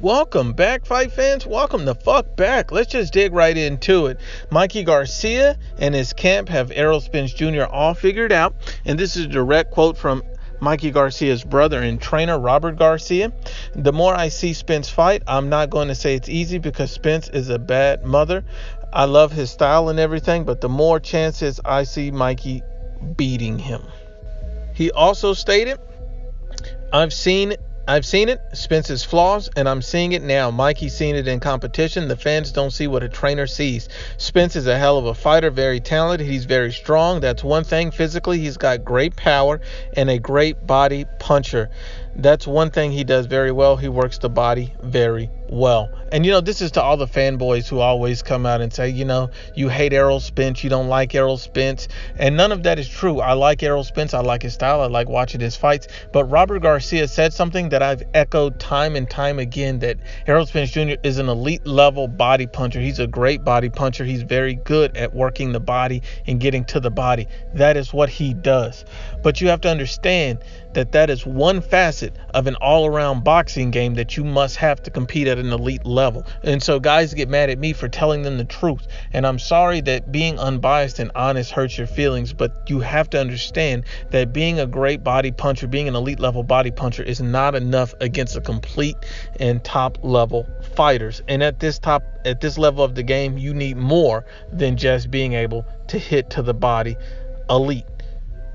Welcome back, fight fans. Welcome the fuck back. Let's just dig right into it. Mikey Garcia and his camp have Errol Spence Jr. all figured out. And this is a direct quote from Mikey Garcia's brother and trainer, Robert Garcia. The more I see Spence fight, I'm not going to say it's easy because Spence is a bad mother. I love his style and everything, but the more chances I see Mikey beating him. He also stated, I've seen it, Spence's flaws, and I'm seeing it now. Mikey's seen it in competition. The fans don't see what a trainer sees. Spence is a hell of a fighter, very talented. He's very strong. That's one thing. Physically, he's got great power and a great body puncher. That's one thing he does very well. He works the body very well. And, this is to all the fanboys who always come out and say, you hate Errol Spence, you don't like Errol Spence. And none of that is true. I like Errol Spence. I like his style. I like watching his fights. But Robert Garcia said something that I've echoed time and time again, that Errol Spence Jr. is an elite level body puncher. He's a great body puncher. He's very good at working the body and getting to the body. That is what he does. But you have to understand that is one facet of an all-around boxing game that you must have to compete at an elite level. And so guys get mad at me for telling them the truth. And I'm sorry that being unbiased and honest hurts your feelings, but you have to understand that being a great body puncher, being an elite level body puncher is not enough against a complete and top level fighters. And at this level of the game, you need more than just being able to hit to the body elite.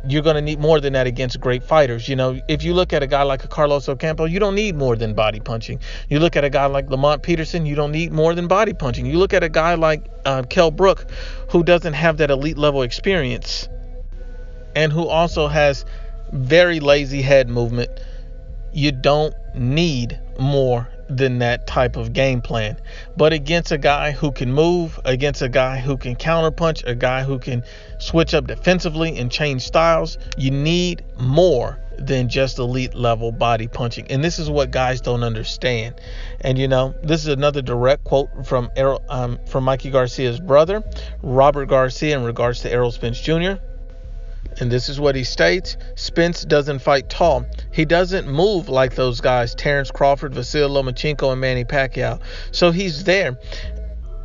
You're going to need more than that against great fighters. If you look at a guy like a Carlos Ocampo, you don't need more than body punching. You look at a guy like Lamont Peterson, you don't need more than body punching. You look at a guy like Kell Brook, who doesn't have that elite level experience and who also has very lazy head movement. You don't need more than that type of game plan. But against a guy who can move, against a guy who can counterpunch, a guy who can switch up defensively and change styles, you need more than just elite level body punching. And this is what guys don't understand. And this is another direct quote from Mikey Garcia's brother, Robert Garcia, in regards to Errol Spence Jr. And this is what he states: Spence doesn't fight tall. He doesn't move like those guys, Terrence Crawford, Vasyl Lomachenko, and Manny Pacquiao. So he's there.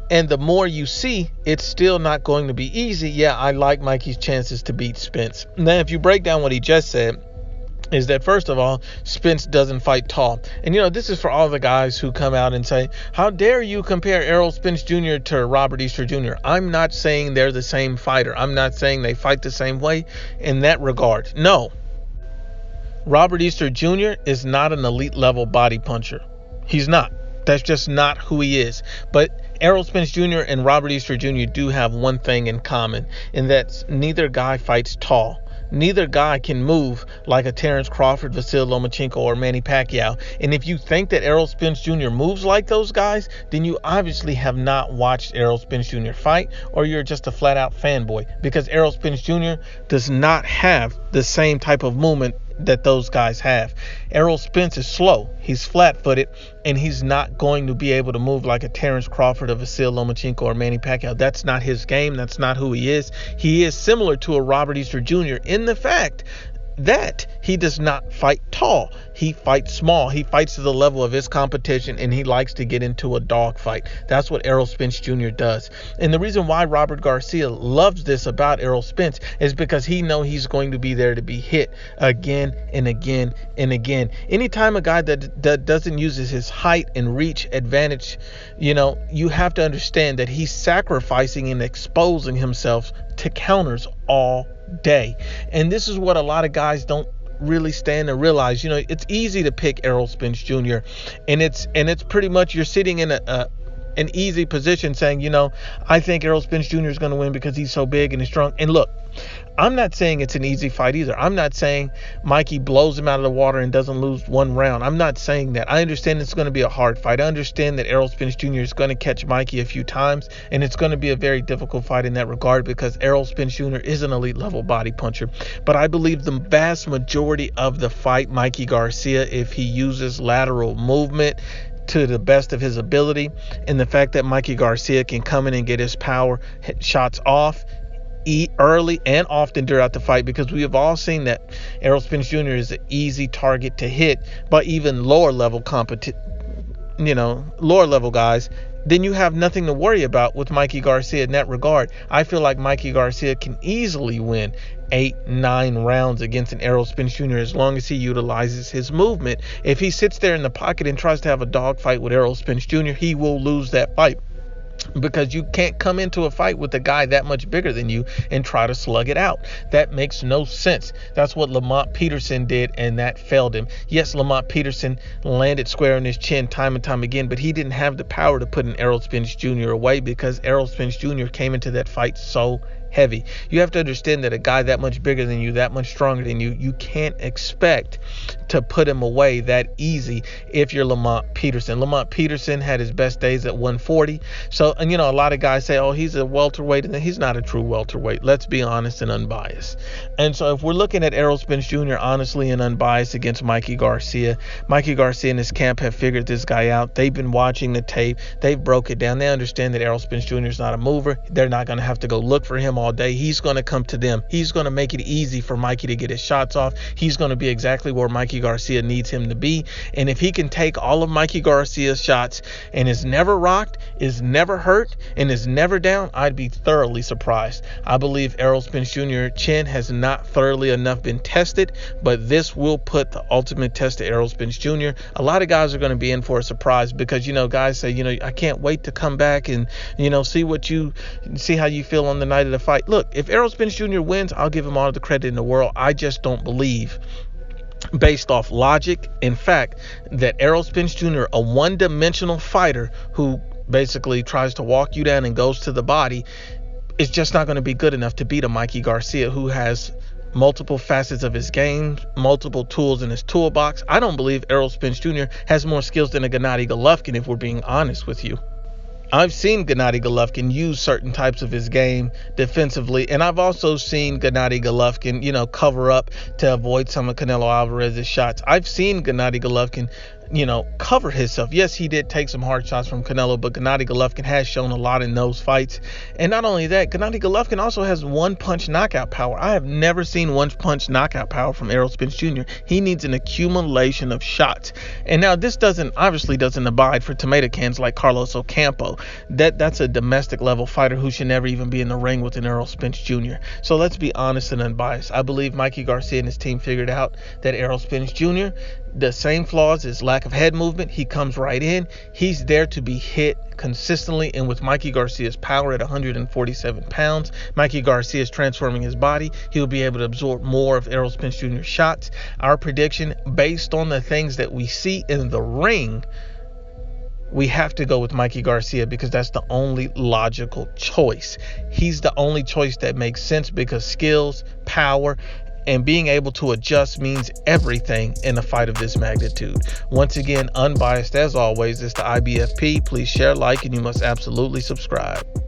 And the more you see, it's still not going to be easy. Yeah, I like Mikey's chances to beat Spence. Now, if you break down what he just said, is that first of all, Spence doesn't fight tall. And this is for all the guys who come out and say, how dare you compare Errol Spence Jr. to Robert Easter Jr. I'm not saying they're the same fighter. I'm not saying they fight the same way in that regard. No. Robert Easter Jr. is not an elite level body puncher. He's not. That's just not who he is. But Errol Spence Jr. and Robert Easter Jr. do have one thing in common, and that's neither guy fights tall. Neither guy can move like a Terrence Crawford, Vasyl Lomachenko, or Manny Pacquiao. And if you think that Errol Spence Jr. moves like those guys, then you obviously have not watched Errol Spence Jr. fight, or you're just a flat-out fanboy, because Errol Spence Jr. does not have the same type of movement that those guys have. Errol Spence is slow. He's flat-footed, and he's not going to be able to move like a Terrence Crawford, a Vasyl Lomachenko, or Manny Pacquiao. That's not his game. That's not who he is. He is similar to a Robert Easter Jr. in the fact that he does not fight tall. He fights small. He fights to the level of his competition, and he likes to get into a dogfight. That's what Errol Spence Jr. does. And the reason why Robert Garcia loves this about Errol Spence is because he knows he's going to be there to be hit again and again and again. Anytime a guy that doesn't use his height and reach advantage, you have to understand that he's sacrificing and exposing himself to counters all day. And this is what a lot of guys don't really stand and realize. It's easy to pick Errol Spence Jr. and it's pretty much you're sitting in an easy position saying, I think Errol Spence Jr. is going to win because he's so big and he's strong. And look, I'm not saying it's an easy fight either. I'm not saying Mikey blows him out of the water and doesn't lose one round. I'm not saying that. I understand it's going to be a hard fight. I understand that Errol Spence Jr. is going to catch Mikey a few times, and it's going to be a very difficult fight in that regard because Errol Spence Jr. is an elite level body puncher. But I believe the vast majority of the fight, Mikey Garcia, if he uses lateral movement to the best of his ability, and the fact that Mikey Garcia can come in and get his power shots off early and often throughout the fight, because we have all seen that Errol Spence Jr. is an easy target to hit by even lower level lower level guys, then you have nothing to worry about with Mikey Garcia in that regard. I feel like Mikey Garcia can easily win 8-9 rounds against an Errol Spence Jr. as long as he utilizes his movement. If he sits there in the pocket and tries to have a dogfight with Errol Spence Jr., he will lose that fight. Because you can't come into a fight with a guy that much bigger than you and try to slug it out. That makes no sense. That's what Lamont Peterson did, and that failed him. Yes, Lamont Peterson landed square on his chin time and time again, but he didn't have the power to put an Errol Spence Jr. away because Errol Spence Jr. came into that fight so heavy. You have to understand that a guy that much bigger than you, that much stronger than you, you can't expect to put him away that easy if you're Lamont Peterson. Lamont Peterson had his best days at 140. So, and a lot of guys say, oh, he's a welterweight, and he's not a true welterweight. Let's be honest and unbiased. And so if we're looking at Errol Spence Jr. honestly and unbiased against Mikey Garcia and his camp have figured this guy out. They've been watching the tape. They've broke it down. They understand that Errol Spence Jr. is not a mover. They're not going to have to go look for him all day. He's going to come to them. He's going to make it easy for Mikey to get his shots off. He's going to be exactly where Mikey Garcia needs him to be. And if he can take all of Mikey Garcia's shots and is never rocked, is never hurt, and is never down, I'd be thoroughly surprised. I believe Errol Spence Jr. chin has not thoroughly enough been tested, but this will put the ultimate test to Errol Spence Jr. A lot of guys are going to be in for a surprise because, guys say, I can't wait to come back and, see how you feel on the night of the fight. Look, if Errol Spence Jr. wins, I'll give him all the credit in the world. I just don't believe, based off logic and fact, that Errol Spence Jr., a one-dimensional fighter who basically tries to walk you down and goes to the body, is just not going to be good enough to beat a Mikey Garcia who has multiple facets of his game, multiple tools in his toolbox. I don't believe Errol Spence Jr. has more skills than a Gennady Golovkin, if we're being honest with you. I've seen Gennady Golovkin use certain types of his game defensively, and I've also seen Gennady Golovkin, cover up to avoid some of Canelo Alvarez's shots. I've seen Gennady Golovkin, cover himself. Yes, he did take some hard shots from Canelo, but Gennady Golovkin has shown a lot in those fights. And not only that, Gennady Golovkin also has one-punch knockout power. I have never seen one-punch knockout power from Errol Spence Jr. He needs an accumulation of shots. And now this obviously doesn't abide for tomato cans like Carlos Ocampo. That's a domestic level fighter who should never even be in the ring with an Errol Spence Jr. So let's be honest and unbiased. I believe Mikey Garcia and his team figured out that Errol Spence Jr., the same flaws as lack of head movement, he comes right in. He's there to be hit consistently, and with Mikey Garcia's power at 147 pounds, Mikey Garcia is transforming his body. He'll be able to absorb more of Errol Spence Jr.'s shots. Our prediction, based on the things that we see in the ring, we have to go with Mikey Garcia because that's the only logical choice. He's the only choice that makes sense because skills, power, and being able to adjust means everything in a fight of this magnitude. Once again, unbiased as always, it's the Ibfp. Please share, like, and you must absolutely subscribe.